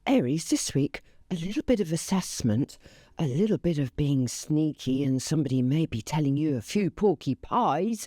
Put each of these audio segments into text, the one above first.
Aries, this week, a little bit of assessment, a little bit of being sneaky, and somebody may be telling you a few porky pies,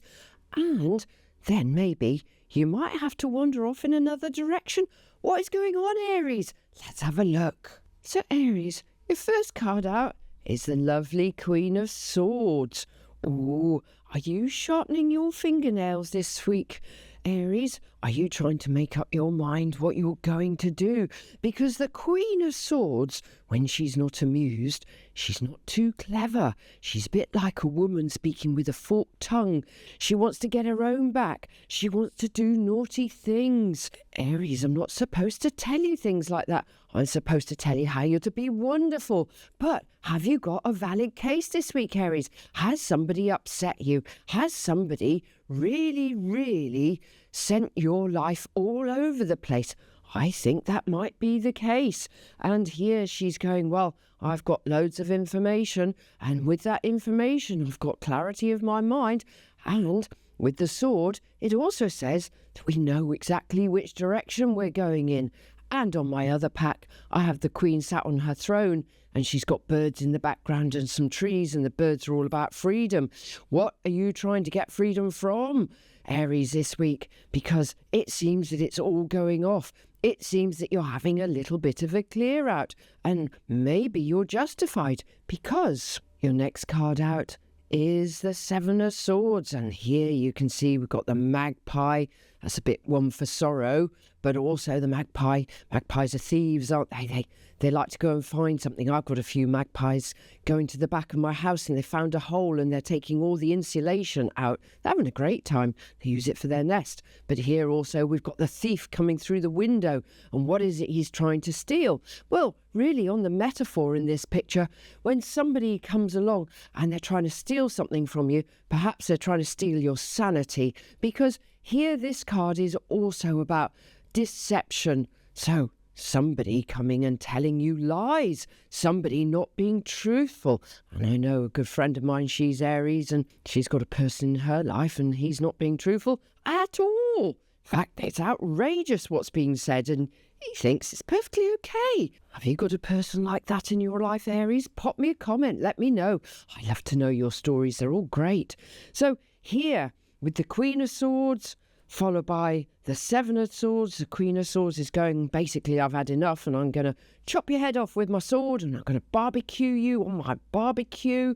and then maybe you might have to wander off in another direction. What is going on, Aries? Let's have a look. So, Aries, your first card out is the lovely Queen of Swords. Ooh, are you sharpening your fingernails this week, Aries? Are you trying to make up your mind what you're going to do? Because the Queen of Swords, when she's not amused, she's not too clever. She's a bit like a woman speaking with a forked tongue. She wants to get her own back. She wants to do naughty things. Aries, I'm not supposed to tell you things like that. I'm supposed to tell you how you're to be wonderful. But have you got a valid case this week, Aries? Has somebody upset you? Has somebody really sent your life all over the place? I think that might be the case. And here she's going, well, I've got loads of information, and with that information I've got clarity of my mind. And with the sword, it also says that we know exactly which direction we're going in. And on my other pack, I have the Queen sat on her throne, and she's got birds in the background and some trees, and the birds are all about freedom. What are you trying to get freedom from, Aries, this week? Because it seems that it's all going off. It seems that you're having a little bit of a clear out, and maybe you're justified, because your next card out is the Seven of Swords. And here you can see we've got the magpie. That's a bit one for sorrow, but also the magpie. Magpies are thieves, aren't they? They like to go and find something. I've got a few magpies going to the back of my house, and they found a hole, and they're taking all the insulation out. They're having a great time. They use it for their nest. But here also we've got the thief coming through the window. And what is it he's trying to steal? Well, really, on the metaphor in this picture, when somebody comes along and they're trying to steal something from you, perhaps they're trying to steal your sanity, because here this card is also about deception. So somebody coming and telling you lies, somebody not being truthful. And I know a good friend of mine, she's Aries, and she's got a person in her life, and he's not being truthful at all. In fact, it's outrageous what's being said, and he thinks it's perfectly okay. Have you got a person like that in your life, Aries? Pop me a comment, let me know. I love to know your stories, they're all great. So here, with the Queen of Swords, followed by the Seven of Swords. The Queen of Swords is going, basically, I've had enough, and I'm going to chop your head off with my sword, and I'm going to barbecue you on my barbecue.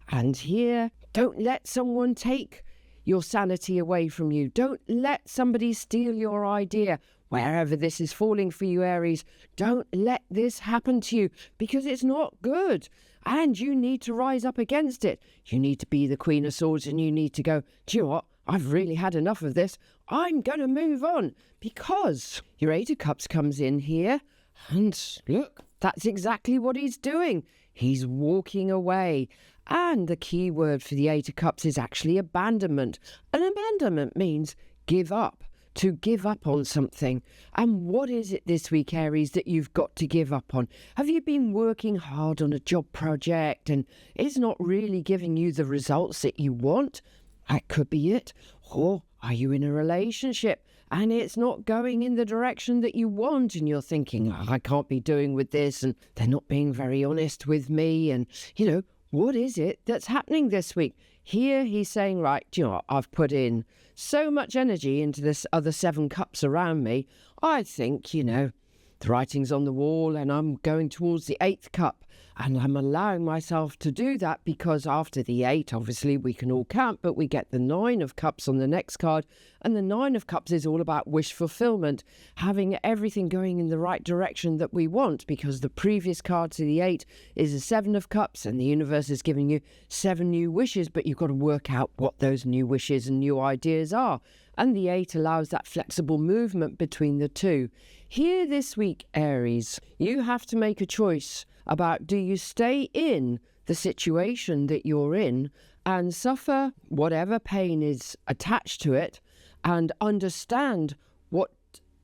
And here, don't let someone take your sanity away from you. Don't let somebody steal your idea. Wherever this is falling for you, Aries, don't let this happen to you, because it's not good. And you need to rise up against it. You need to be the Queen of Swords, and you need to go, do you know what? I've really had enough of this. I'm going to move on, because your Eight of Cups comes in here, and look, that's exactly what he's doing. He's walking away. And the key word for the Eight of Cups is actually abandonment. And abandonment means give up, to give up on something. And what is it this week, Aries, that you've got to give up on? Have you been working hard on a job project and it's not really giving you the results that you want? That could be it. Or are you in a relationship and it's not going in the direction that you want, and you're thinking, oh, I can't be doing with this, and they're not being very honest with me, and, you know, what is it that's happening this week? Here he's saying, right, do you know what? I've put in so much energy into this other 7 cups around me. I think, you know, the writing's on the wall, and I'm going towards the 8th cup. And I'm allowing myself to do that because after the 8, obviously, we can all count, but we get the 9 of cups on the next card. And the 9 of cups is all about wish fulfillment, having everything going in the right direction that we want, because the previous card to the 8 is a 7 of cups, and the universe is giving you 7 new wishes, but you've got to work out what those new wishes and new ideas are. And the 8 allows that flexible movement between the two. Here this week, Aries, you have to make a choice about, do you stay in the situation that you're in and suffer whatever pain is attached to it, and understand what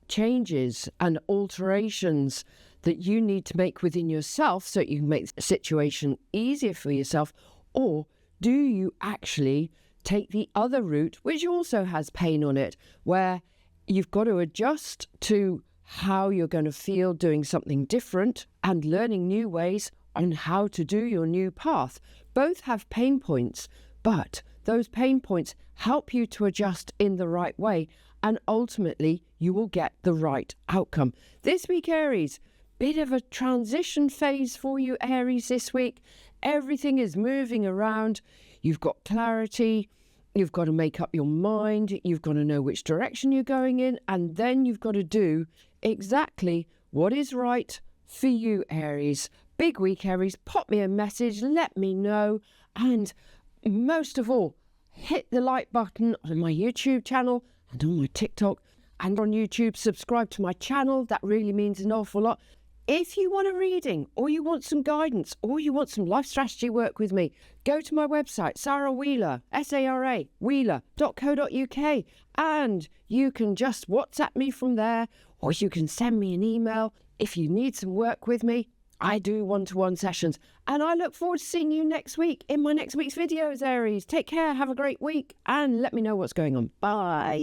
changes and alterations that you need to make within yourself so you can make the situation easier for yourself? Or do you actually take the other route, which also has pain on it, where you've got to adjust to how you're going to feel doing something different and learning new ways on how to do your new path. Both have pain points, but those pain points help you to adjust in the right way, and ultimately you will get the right outcome. This week, Aries, bit of a transition phase for you, Aries, this week. Everything is moving around. You've got clarity. You've got to make up your mind. You've got to know which direction you're going in, and then you've got to do exactly what is right for you, Aries. Big week, Aries. Pop me a message. Let me know. And most of all, hit the like button on my YouTube channel and on my TikTok and on YouTube. Subscribe to my channel. That really means an awful lot. If you want a reading, or you want some guidance, or you want some life strategy work with me, go to my website, Sarah Wheeler, S-A-R-A, wheeler.co.uk, and you can just WhatsApp me from there, or you can send me an email. If you need some work with me, I do one-to-one sessions, and I look forward to seeing you next week in my next week's videos, Aries. Take care, have a great week, and let me know what's going on. Bye.